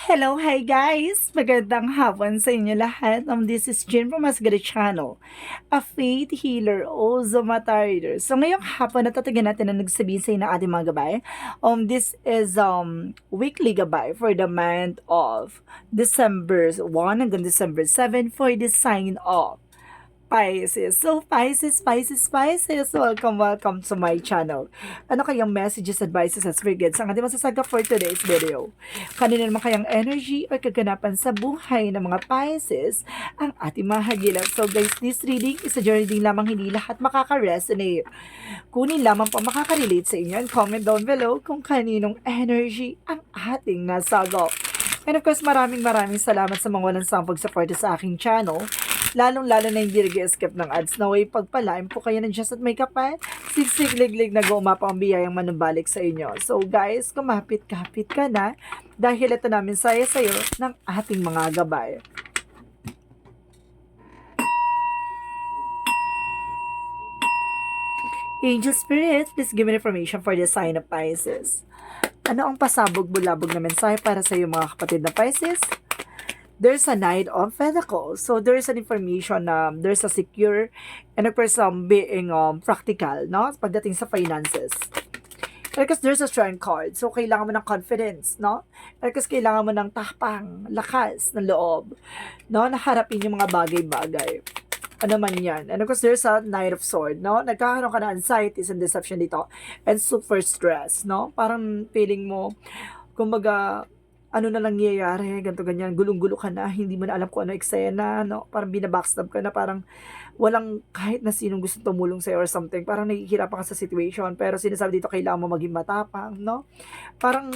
Hello, hi guys! Magandang hapon sa inyo lahat. This is Jen from Asgari Channel, a faith healer o Zomatarder. So ngayong hapon natatagan natin na nagsabihin sa inyo ng ating mga gabay. This is weekly gabay for the month of December 1 hanggang December 7 for the sign of Pisces. So, Pisces, welcome to my channel. Ano kayang messages, advices, at frigates ang ating masasaga for today's video? Kanina naman kayang energy or kaganapan sa buhay ng mga Pisces ang ating mahagilap. So guys, this reading is a journey din lamang, hindi lahat makaka-resonate. Kunin lamang po makaka-relate sa inyo and comment down below kung kaninong energy ang ating nasagop. And of course, maraming salamat sa mga walang sampag support sa aking channel. Lalong-lalo na hindi nag-escape ng ads na way pagpalain po kayo ng Diyos at may kapal. Siksik-liglig na gumapa ang biyayang manumbalik sa inyo. So guys, kumapit-kapit ka na dahil ito namin saya sa'yo ng ating mga gabay. Angel Spirit, please give me information for the sign of Pisces. Ano ang pasabog-bulabog na mensahe para sa iyo mga kapatid na Pisces? There's a Knight of Pentacles. So there's an information na there's a secure and of course being practical, no? Pagdating sa finances. Because there's a strength card. So kailangan mo ng confidence, no? Because kailangan mo ng tapang, lakas ng loob, no? Naharapin yung mga bagay-bagay. Ano man yan. And of course, there's a Knight of Sword, no? Nagkakaroon ka na anxieties and deception dito. And super stress, no? Parang feeling mo, kumbaga, ano na nangyayari, ganito ganyan, gulong-gulo ka na, hindi mo na alam kung ano eksena, no? Parang binabackstab ka na, parang walang kahit na sinong gusto tumulong sa'yo or something, parang nahihirapan ka sa situation, pero sinasabi dito, kailangan mo maging matapang, no? Parang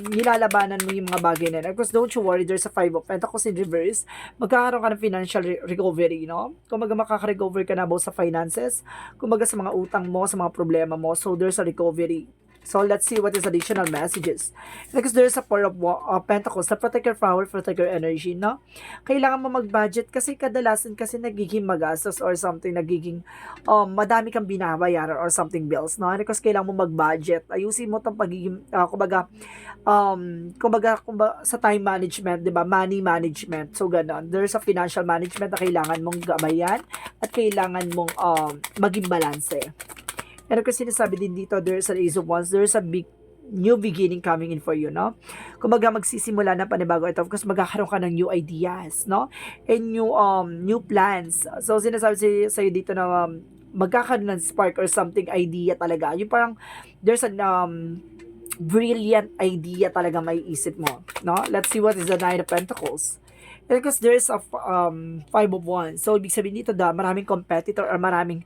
nilalabanan mo yung mga bagay na yun. Of course, don't you worry, there's a 5 of Pentacles in reverse, magkakaroon ka ng financial recovery, no? Kumbaga makaka-recover ka na both sa finances, kumbaga sa mga utang mo, sa mga problema mo, so there's a recovery. So, let's see what is additional messages. Because there's a Four of Pentacles na protect your power, protect your energy, no? Kailangan mo mag-budget kasi kadalasan kasi nagiging magastos or something, nagiging madami kang binabayaran or something bills, no? Because kailangan mo mag-budget. Ayusin mo itong pagiging, kumbaga, sa time management, di ba? Money management. So, ganon. There's a financial management na kailangan mong gabayan at kailangan mong maging balanse. And of course, sinasabi din dito, there's an Ace of Wands, there's a big new beginning coming in for you, no? Kumbaga, magsisimula na panibago ito because magkakaroon ka ng new ideas, no? And new plans. So, sinasabi sa'yo dito na magkakaroon ng spark or something idea talaga. Yung parang, there's an brilliant idea talaga may isip mo, no? Let's see what is the Nine of Pentacles. Because there's a 5 of Wands. So, ibig sabihin dito maraming competitor or maraming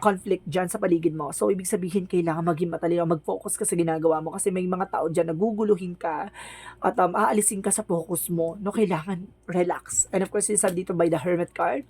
conflict dyan sa paligid mo. So, ibig sabihin, kailangan maging matalino, mag-focus ka sa ginagawa mo kasi may mga tao dyan na guguluhin ka at aalisin ka sa focus mo. No, kailangan relax. And of course, isa dito by the Hermit card,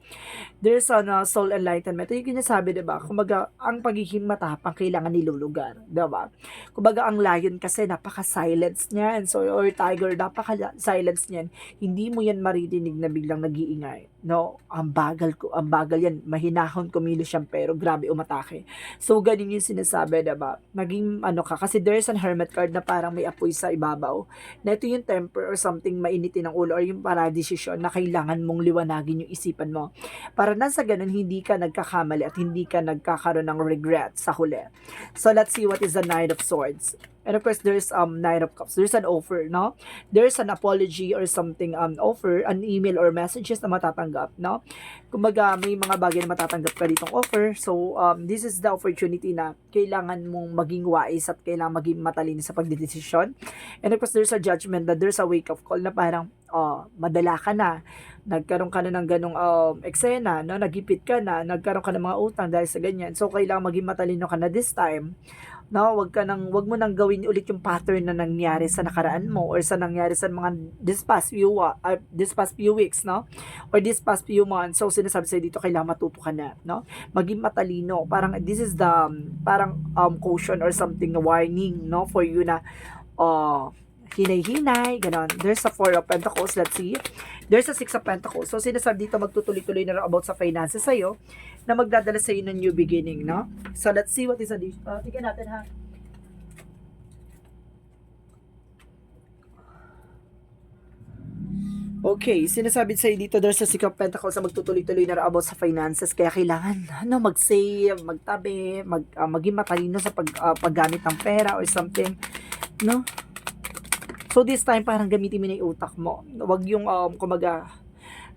there's a soul enlightenment. Yung kinasabi, diba? Kumbaga, ang pagiging matapang kailangan nilulugar. Diba? Kumbaga, ang lion kasi napaka-silence niyan. So, or tiger, napaka-silence niyan. Hindi mo yan maririnig na biglang nag-iingay. No, ang bagal yan, mahinahon kumilos yan, pero grabe umatake. So, ganun yung sinasabi, diba? Maging ka, kasi there's an Hermit card na parang may apoy sa ibabaw. Na ito yung temper or something mainitin ng ulo or yung para desisyon na kailangan mong liwanagin yung isipan mo. Para nasa ganun, hindi ka nagkakamali at hindi ka nagkakaroon ng regret sa huli. So, let's see what is the Knight of Swords. And of course, there's Nine of Cups. There's an offer, no? There's an apology or something, offer, an email or messages na matatanggap, no? Kumbaga, may mga bagay na matatanggap ka ditong offer. So, this is the opportunity na kailangan mong maging wise at kailangan maging matalino sa pagdedesisyon. And of course, there's a judgment that there's a wake-up call na parang, madala ka na, nagkaroon ka na ng ganong eksena, no? Nagipit ka na, nagkaroon ka ng mga utang dahil sa ganyan. So, kailangan maging matalino ka na this time. No, wag mo nang gawin ulit yung pattern na nangyari sa nakaraan mo or sa nangyari sa mga this past few weeks, no? Or this past few months. So, sinasabi sa'yo dito, kailangan matuto ka na, no? Maging matalino. Parang, this is the, caution or something, warning, no? For you na, hinay-hinay, ganon. There's a Four of Pentacles, let's see. There's a Six of Pentacles. So, sinasabi dito, magtutuloy-tuloy na about sa finances sa'yo, na magdadala sa'yo ng new beginning, no? So, let's see what is the tignan natin, ha? Okay, sinasabi sa'yo dito, there's a Six of Pentacles na magtutuloy-tuloy na about sa finances, kaya kailangan mag-save, magtabi, maging matalino sa paggamit ng pera or something, no? So this time, parang gamitin mo na yung utak mo. Wag yung, kumaga,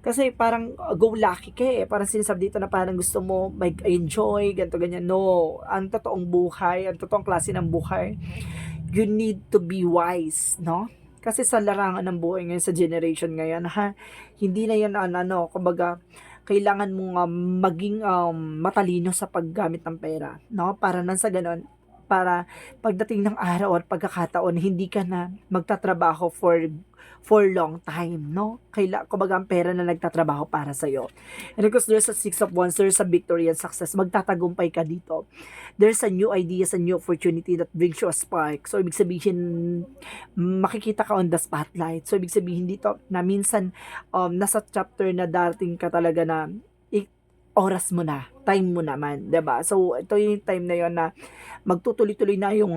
kasi parang go lucky ka eh. Parang sinasabi dito na parang gusto mo mag-enjoy, ganito, ganyan. No, ang totoong buhay, ang totoong klase ng buhay, you need to be wise, no? Kasi sa larangan ng buhay ngayon, sa generation ngayon, hindi na yan, kumbaga, kailangan mong maging matalino sa paggamit ng pera, no? Para nang sa ganon, para pagdating ng araw at pagkakataon, hindi ka na magtatrabaho for long time, no? Kumbaga ang pera na nagtatrabaho para sa iyo. And because there's a Six of Wands, there's a victory and success. Magtatagumpay ka dito. There's a new ideas, a new opportunity that brings you a spark. So ibig sabihin, makikita ka on the spotlight. So ibig sabihin dito na minsan nasa chapter na darating ka talaga na oras mo na, time mo naman, 'di ba? So ito yung time na 'yon na magtutuloy-tuloy na yung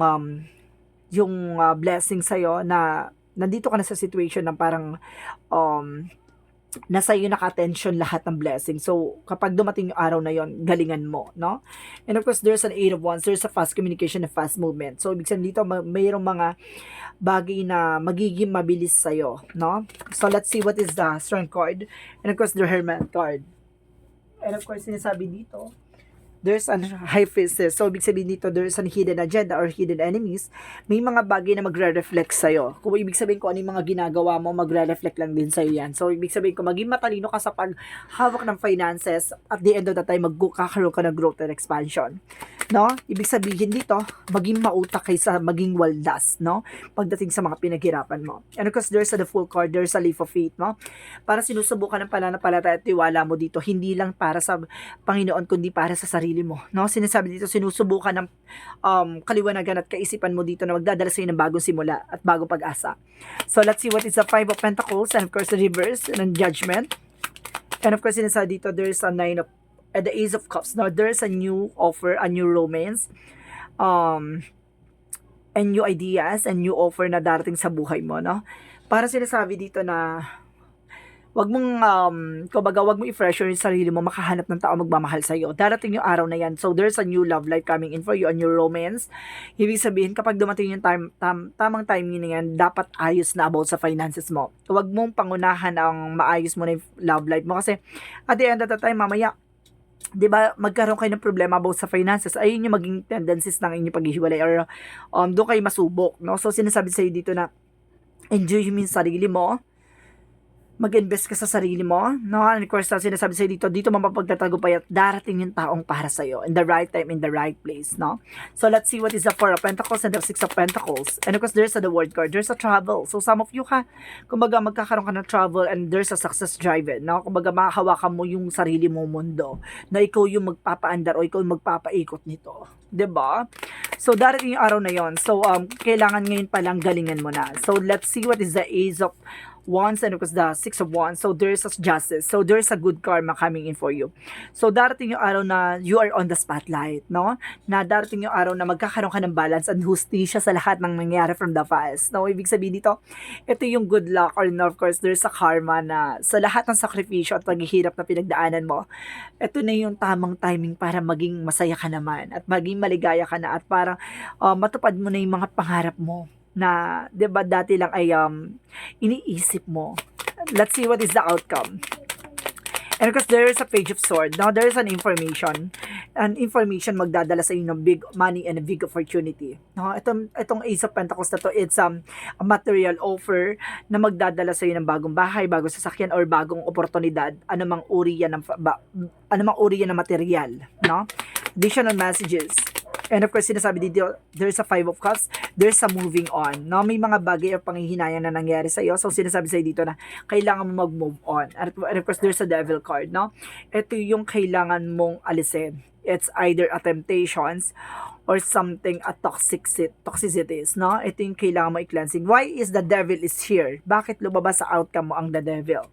blessing sa iyo, na nandito ka na sa situation na parang nasa iyo naka-attention lahat ng blessing. So kapag dumating yung araw na yon, galingan mo, no? And of course, there's an Eight of Wands, there's a fast communication and fast movement. So ibig sabihin dito, mayroong mga bagay na magiging mabilis sa iyo, no? So let's see what is the Strength card. And of course, the Hermit card. And of course, sinasabi dito, there's an high priestess. So, ibig sabihin dito, there's an hidden agenda or hidden enemies. May mga bagay na magre-reflect sa'yo. Kung ibig sabihin ko ano yung mga ginagawa mo, magre-reflect lang din sa'yo yan. So, ibig sabihin ko, maging matalino ka sa paghawak ng finances, at the end of the time, magkakaroon ka ng growth and expansion. No? Ibig sabihin dito, maging mautak kaysa maging waldas, no? Pagdating sa mga pinaghirapan mo. And of course, there's the Fool card, there's a leap of faith, no? Para sinusubukan ng pananampalataya at tiwala mo dito, hindi lang para sa Panginoon, kundi para sa sarili mo, no? Sinasabi dito, sinusubukan ng kaliwanagan at kaisipan mo dito na magdadala sa iyo ng bagong simula at bagong pag-asa. So let's see what is the Five of Pentacles, and of course the reverse and Judgment. And of course, sinasabi dito, there is a Nine of the Ace of Cups. Now there is a new offer, a new romance, and new ideas, and new offer na darating sa buhay mo, no? Para sinasabi dito na wag mong kumbaga wag mo i-pressure yung sarili mo, makahanap ng tao magmamahal sa iyo. Darating yung araw na yan. So there's a new love life coming in for you, a new romance. Ibig sabihin, kapag dumating yung tamang timing na yan, dapat ayos na about sa finances mo. Wag mong pangunahan ang maayos mo na yung love life mo, kasi at the end of the time, mamaya, 'di ba, magkaroon kayo ng problema about sa finances, ayun yung maging tendencies ng inyong paghihiwalay, or doon kayo masubok, no? So sinasabi sa iyo dito na enjoy mo yung sarili mo, mag-invest ka sa sarili mo, no? And of course, sinasabi sa'yo dito mapapagtatagumpay at darating yung taong para sa'yo in the right time, in the right place, no? So let's see what is the Four of Pentacles and the Six of Pentacles. And of course, there's the World card, there's a travel. So some of you kumbaga magkakaroon ka ng travel, and there's a success driven, no? Kumbaga makahawakan mo yung sarili mong mundo, na ikaw yung magpapaandar o ikaw yung magpapaikot nito. 'Di ba? So darating yung araw na yon. So kailangan ngayon pa lang galingan mo na. So let's see what is the Ace of Wands, and of course the Six of Wands. So there's a justice. So there's a good karma coming in for you. So darating yung araw na you are on the spotlight, no? Na darating yung araw na magkakaroon ka ng balance and hustisya sa lahat ng nangyayari from the past. No, ibig sabihin dito, ito yung good luck, or no, of course there's a karma na sa lahat ng sakripisyo at paghihirap na pinagdaanan mo, ito na yung tamang timing para maging masaya ka naman at maging maligaya ka na, at para matupad mo na yung mga pangarap mo na 'di ba dati lang ay iniisip mo. Let's see what is the outcome. And because there is a Page of Swords, now there is an information. An information magdadala sa inyo ng big money and a big opportunity. No, itong Ace of Pentacles na to, it's a material offer na magdadala sa inyo ng bagong bahay, bagong sasakyan, or bagong oportunidad, anumang uri yan ng material, no? Additional messages. And of course, sinasabi dito, there's a Five of Cups, there's a moving on. No? May mga bagay o panghihinayang na nangyari sa iyo. So, sinasabi sa'yo dito na kailangan mo mag-move on. And of course, there's a Devil card, no? Ito yung kailangan mong alisin. It's either a temptations or something, a toxicities, no? Ito yung kailangan mo i-cleansing. Why is the devil is here? Bakit lumabas sa outcome mo ang the devil?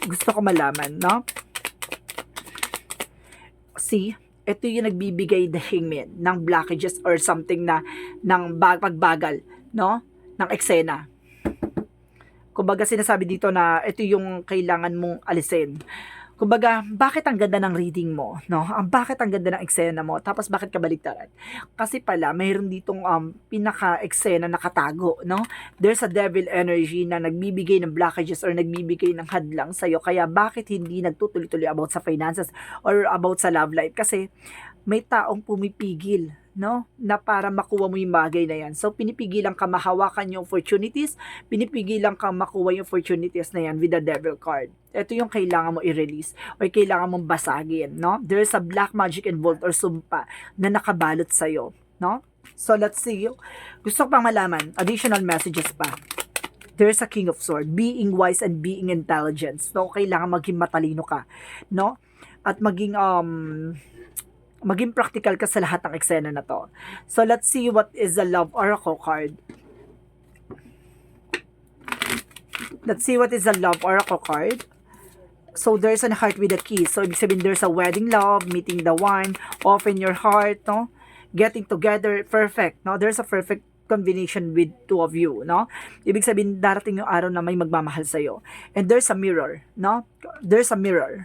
Gusto ko malaman, no? See? Ito yung nagbibigay the hangman ng blockages or something na ng pagbagal, no? Ng eksena. Kumbaga sinasabi dito na ito yung kailangan mong alisin. Kumbaga, bakit ang ganda ng reading mo, no? Bakit ang ganda ng eksena mo? Tapos bakit ka baligtaran? Kasi pala mayroon ditong pinaka-eksena nakatago, no? There's a devil energy na nagbibigay ng blockages or nagbibigay ng hadlang sa iyo. Kaya bakit hindi nagtutuloy-tuloy about sa finances or about sa love life? Kasi may taong pumipigil, no? Na para makuha mo yung bagay na yan. So, pinipigilan ka mahawakan yung opportunities, pinipigilan ka makuha yung opportunities na yan with the devil card. Ito yung kailangan mo i-release or kailangan mong basagin, no? There's a black magic involved or sumpa na nakabalot sa'yo, no? So, let's see. Gusto ko pang malaman, additional messages pa. There's a King of Swords, being wise and being intelligent. So, kailangan maging matalino ka, no? At maging practical ka sa lahat ng eksena na to. So, let's see what is the Love Oracle card. Let's see what is the Love Oracle card. So, there's a heart with a key. So, ibig sabihin, there's a wedding love, meeting the one, open your heart, no? Getting together, perfect, no? There's a perfect combination with two of you, no? Ibig sabihin, darating yung araw na may magmamahal sa'yo. And there's a mirror, no? There's a mirror.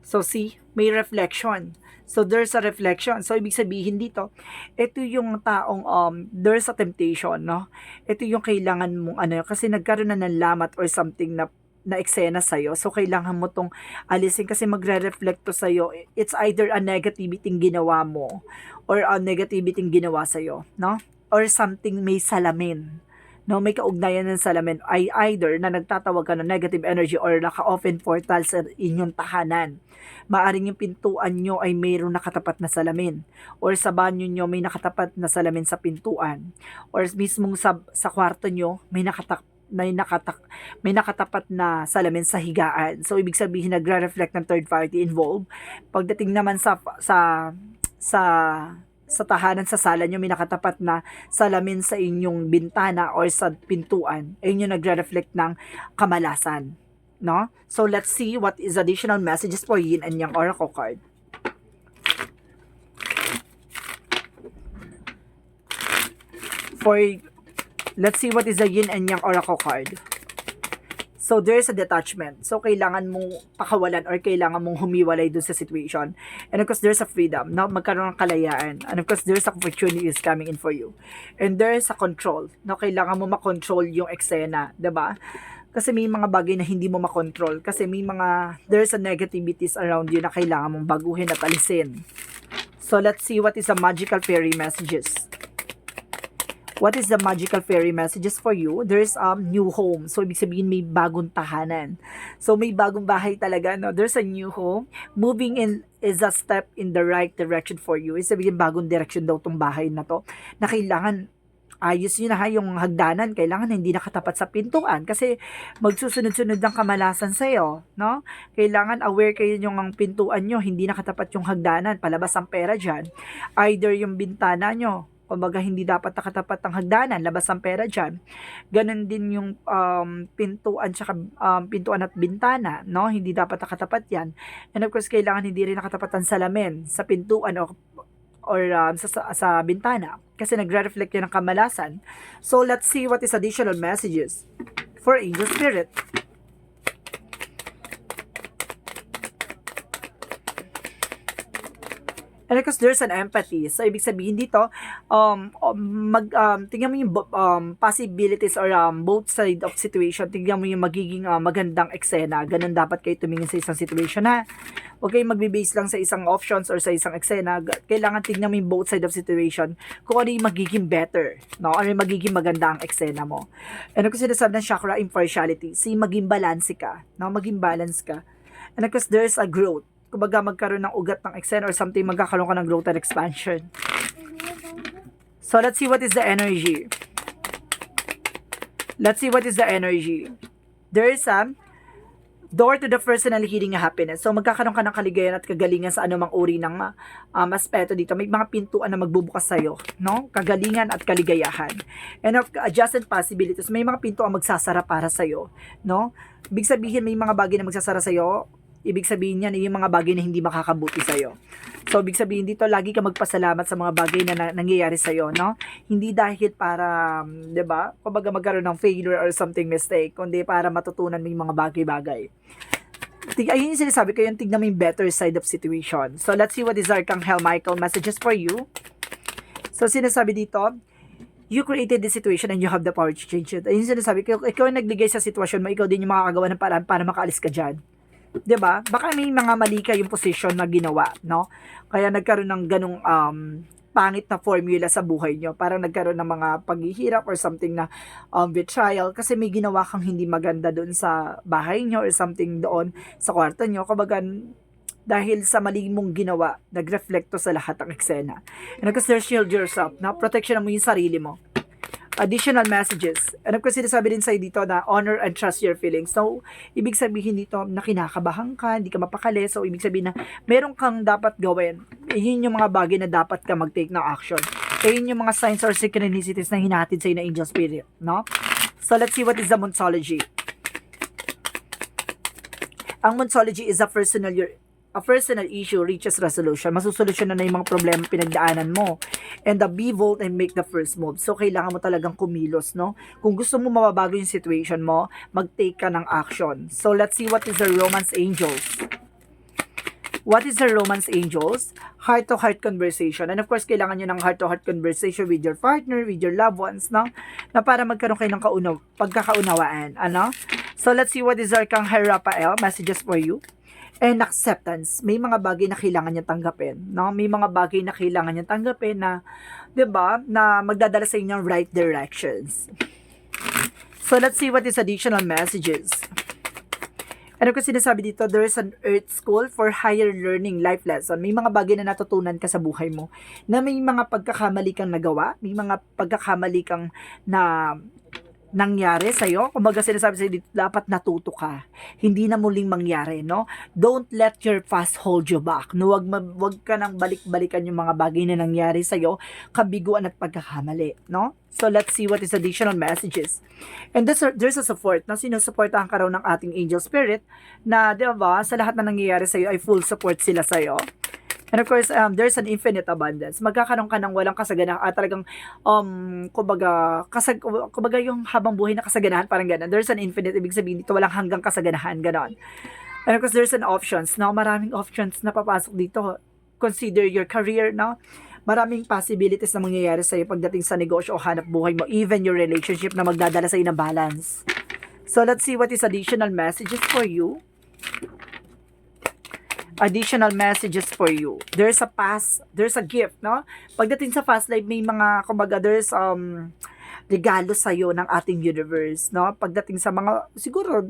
So, see, may reflection. So, there's a reflection. So, ibig sabihin dito, ito yung taong, there's a temptation, no? Ito yung kailangan mong, kasi nagkaroon na ng lamat or something na eksena sa'yo. So, kailangan mo tong alisin kasi magre-reflect to sa'yo. It's either a negativity ginawa mo or a negativity ginawa sa'yo, no? Or something may salamin. No, may kaugnayan ng salamin ay either na nagtatawag ka ng negative energy or naka-open portal sa inyong tahanan. Maaring yung pintuan nyo ay mayroong nakatapat na salamin or sa banyo nyo may nakatapat na salamin sa pintuan or mismong sa kwarto nyo may nakatapat na salamin sa higaan. So, ibig sabihin nagre-reflect ng third party involved. Pagdating naman sa tahanan sa sala nyo, may nakatapat na salamin sa inyong bintana or sa pintuan. Ayun yung nagre-reflect ng kamalasan. No? So, let's see what is additional messages for Yin and Yang Oracle card. Let's see what is the Yin and Yang Oracle card. So, there's a detachment. So, kailangan mong pakawalan or kailangan mong humiwalay dun sa situation. And of course, there's a freedom. Now, magkaroon ng kalayaan. And of course, there's a opportunity is coming in for you. And there's a control. Now, kailangan mo makontrol yung eksena. Diba? Kasi may mga bagay na hindi mo makontrol. Kasi there's a negativities around you na kailangan mong baguhin at alisin. So, let's see what is the magical fairy messages. What is the magical fairy messages for you? There's new home. So, ibig sabihin may bagong tahanan. So, may bagong bahay talaga, no? There's a new home. Moving in is a step in the right direction for you. Ibig sabihin, bagong direction daw tong bahay na to. Na kailangan, ayos nyo na yung hagdanan. Kailangan hindi nakatapat sa pintuan. Kasi, magsusunod-sunod ng kamalasan sa'yo, no? Kailangan aware kayo yung pintuan nyo. Hindi nakatapat yung hagdanan. Palabas ang pera dyan. Either yung bintana nyo, kumbaga hindi dapat nakatapat ang hagdanan, labas ang pera dyan. Ganon din yung pintuan at bintana, no? Hindi dapat nakatapat yan. And of course, kailangan hindi rin nakatapat ang salamin sa pintuan or sa bintana. Kasi nagre-reflect yan ng kamalasan. So, let's see what is additional messages for Angel Spirit. And because there's an empathy. So, ibig sabihin dito, tingnan mo yung possibilities or both side of situation. Tingnan mo yung magiging magandang eksena. Ganun dapat kayo tumingin sa isang situation, ha? Huwag kayong magbe-base lang sa isang options or sa isang eksena. Kailangan tingnan mo yung both side of situation kung ano yung magiging better, no? Ano yung magiging maganda ang eksena mo. And kasi sinasabi ng chakra impartiality, maging balance ka, no? Maging balance ka. And because there's a growth. Kumbaga magkaroon ng ugat ng eksena or something, magkakaroon ka ng growth and expansion. So, let's see what is the energy. Let's see what is the energy. There is a door to the personal healing and happiness. So, magkakaroon ka ng kaligayahan at kagalingan sa anumang uri ng aspeto dito. May mga pintuan na magbubukas sa'yo, no? Kagalingan at kaligayahan. And of adjacent possibilities, may mga pintuan magsasara para sa'yo, no? Ibig sabihin, may mga bagay na magsasara sa'yo, Ibig sabihin yan, yung mga bagay na hindi makakabuti sa'yo. So, ibig sabihin dito, lagi ka magpasalamat sa mga bagay na nangyayari sa'yo, no? Hindi dahil para, 'di ba, kumbaga magkaroon ng failure or something mistake, kundi para matutunan mo yung mga bagay-bagay. Ayun yung sinasabi ko, yung tignan mo yung better side of situation. So, let's see what is Archangel Michael messages for you. So, sinasabi dito, you created the situation and you have the power to change it. Ayun yung sinasabi ko, ikaw yung nagbigay sa sitwasyon mo, ikaw din yung makakagawa ng paraan para makaalis ka dyan. 'Di ba? Baka may mga mali ka yung position na ginawa, no? Kaya nagkaroon ng ganung pangit na formula sa buhay nyo. Parang nagkaroon ng mga paghihirap or something na betrayal kasi may ginawa kang hindi maganda doon sa bahay nyo or something doon sa kwarto nyo. Kumbaga, dahil sa mali mong ginawa, nag-reflecto sa lahat ng eksena. And of course, shield yourself, na protection mo yung sarili mo. Additional messages. And of course, sinasabi din sa'yo dito na honor and trust your feelings. So, ibig sabihin dito na kinakabahan ka, hindi ka mapakali. So, ibig sabihin na meron kang dapat gawin. Yun yung mga bagay na dapat ka mag-take ng action. Yun yung mga signs or synchronicities na hinahatid sa'yo na angel spirit. No? So, let's see what is the Monsology. Ang Monsology is a personal issue reaches resolution. Masusolusyon na yung mga problema pinagdaanan mo. And the be bold and make the first move. So, kailangan mo talagang kumilos, no? Kung gusto mo mababago yung situation mo, mag-take ka ng action. So, let's see what is the Romance Angels. What is the Romance Angels? Heart-to-heart conversation. And of course, kailangan nyo ng heart-to-heart conversation with your partner, with your loved ones, no? Na para magkaroon kayo ng pagkakaunawaan. Ano? So, let's see what is Archangel Raphael. Messages for you. And acceptance. May mga bagay na kailangan niya tanggapin, no? May mga bagay na kailangan niya tanggapin na, 'di ba, na magdadala sa inyo right directions. So, let's see what is additional messages. Ano ko sinasabi dito, there is an earth school for higher learning life lesson. May mga bagay na natutunan ka sa buhay mo, na may mga pagkakamali kang nagawa, may mga pagkakamali kang na nangyari sa'yo. Kumbaga sinasabi sa'yo dito, dapat natuto ka. Hindi na muling mangyari, no? Don't let your past hold you back. No, wag ka nang balik-balikan yung mga bagay na nangyari sa'yo, kabiguan at pagkakamali, no? So, let's see what is additional messages. And there's a support, na sinusuportahan ka raw ng ating angel spirit, na, di ba, sa lahat na nangyayari sa'yo, ay full support sila sa'yo. And of course, there's an infinite abundance. Magkakaroon ka ng walang kasaganahan, talagang, kumbaga yung habang buhay na kasaganahan, parang gano'n. There's an infinite, ibig sabihin dito, walang hanggang kasaganahan, gano'n. And of course, there's an options. Now, maraming options na papasok dito. Consider your career, no? Maraming possibilities na mangyayari sa'yo pagdating sa negosyo o hanap buhay mo, even your relationship na magdadala sa'yo ng balance. So, let's see what is additional messages for you. Additional messages for you. There's a gift, no? Pagdating sa past life, may mga, kumbaga, there's regalo sa'yo ng ating universe, no? Pagdating sa mga, siguro,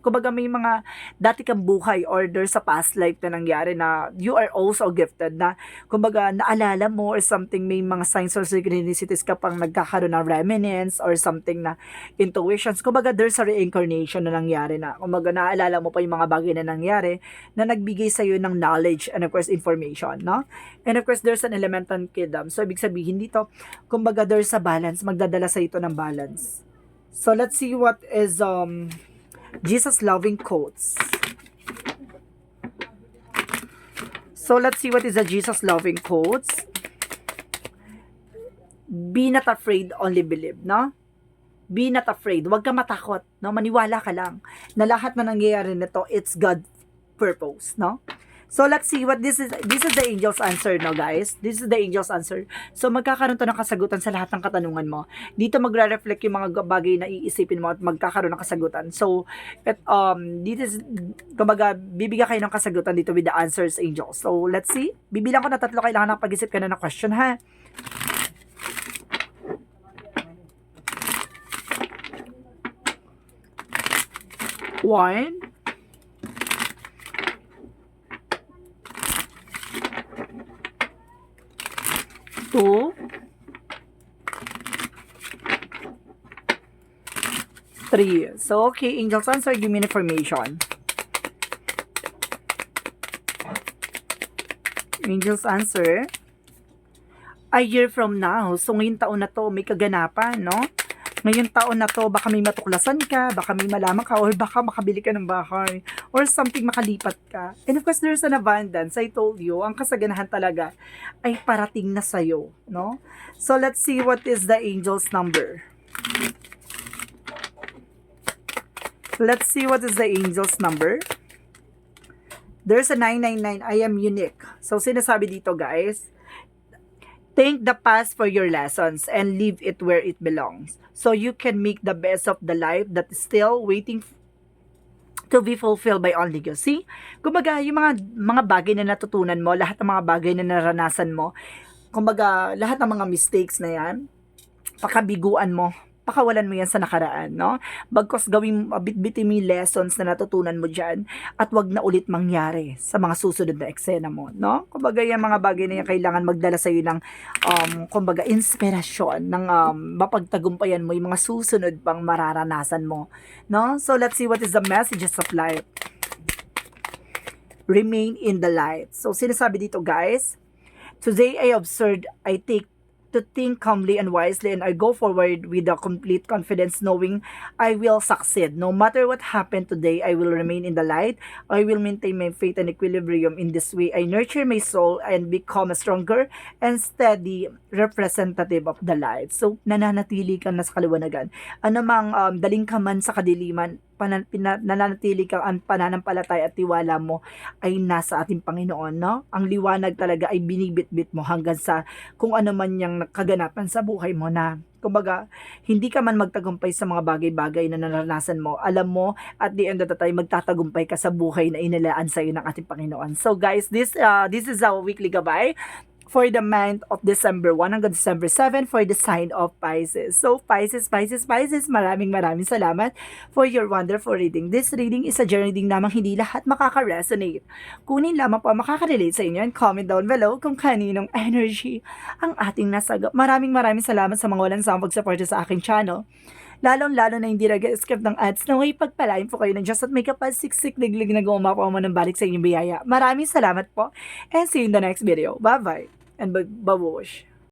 kumbaga may mga dati kang buhay or there's a past life na nangyari na you are also gifted na, kumbaga, naalala mo or something, may mga signs or synchronicities ka pang nagkakaroon ng reminiscence or something na intuitions. Kumbaga, there's a reincarnation na nangyari na, kumbaga, naalala mo pa yung mga bagay na nangyari na nagbigay sa'yo ng knowledge and of course, information, no? And of course, there's an elemental kingdom. So, ibig sabihin dito, kumbaga, there's a balance, magdadala sa ito ng balance. So, let's see what is Jesus loving quotes. So, let's see what is the Jesus loving quotes. Be not afraid, only believe, no? Be not afraid. Huwag ka matakot, no? Maniwala ka lang na lahat na nangyayari nito, it's God purpose, no? So, let's see what this is the angel's answer, no, guys? This is the angel's answer. So, magkakaroon to ng kasagutan sa lahat ng katanungan mo. Dito magre-reflect yung mga bagay na iisipin mo at magkakaroon ng kasagutan. So, dito is, kumbaga, bibigyan kayo ng kasagutan dito with the answers, angels. So, let's see. Bibilang ko na 3, kailangan pag-isip ka na ng question, ha? One. 2, 3. So, okay, angels answer, give me information. Angels answer, a year from now. So, ngayong taon na to, may kaganapan, no? ngayong taon na to, baka may matuklasan ka, baka may malaman ka, or baka makabili ka ng bahay, or something makalipat ka. And of course, there's an abundance. I told you, ang kasaganahan talaga ay parating na sa'yo, no? So, let's see what is the angel's number. Let's see what is the angel's number. There's a 999, I am unique. So, sinasabi dito, guys, thank the past for your lessons and leave it where it belongs. So you can make the best of the life that is still waiting to be fulfilled by only you. See? Kumbaga, yung mga bagay na natutunan mo, lahat ng mga bagay na naranasan mo, kumbaga, lahat ng mga mistakes na yan, pakabiguan mo, pakawalan mo yan sa nakaraan, no? Bagkos gawing bitbitin mo yung lessons na natutunan mo dyan at wag na ulit mangyari sa mga susunod na eksena mo, no? Kumbaga yung mga bagay na yan kailangan magdala sa'yo ng kumbaga inspirasyon ng mapagtagumpayan mo yung mga susunod pang mararanasan mo, no? So let's see what is the messages of life. Remain in the light. So sinasabi dito, guys, today I observed, I take to think calmly and wisely, and I go forward with a complete confidence knowing I will succeed. No matter what happened today, I will remain in the light. I will maintain my faith and equilibrium. In this way, I nurture my soul and become a stronger and steady representative of the light. So, nananatili ka na sa kaliwanagan. Ano mang daling ka man sa kadiliman, nananatili ka ang pananampalataya at tiwala mo ay nasa ating Panginoon, no? Ang liwanag talaga ay binibitbit mo hanggang sa kung ano man yung kaganapan sa buhay mo na kumbaga, hindi ka man magtagumpay sa mga bagay-bagay na naranasan mo. Alam mo, at the end of the time, magtatagumpay ka sa buhay na inilaan sa iyo ng ating Panginoon. So guys, this is our weekly gabay for the month of December 1 hanggang December 7 for the sign of Pisces. So, Pisces, maraming salamat for your wonderful reading. This reading is a journey reading namang hindi lahat makaka-resonate. Kunin lamang po makaka-relate sa inyo and comment down below kung kaninong energy ang ating nasagap. Maraming salamat sa mga walang sawang pag-support sa aking channel. Lalong-lalo na hindi nag-skip ng ads na may pagpalain po kayo ng Diyos at may kapasiksik liglig na gumawa po ng balik sa inyong biyaya. Maraming salamat po and see you in the next video. Bye-bye and babush.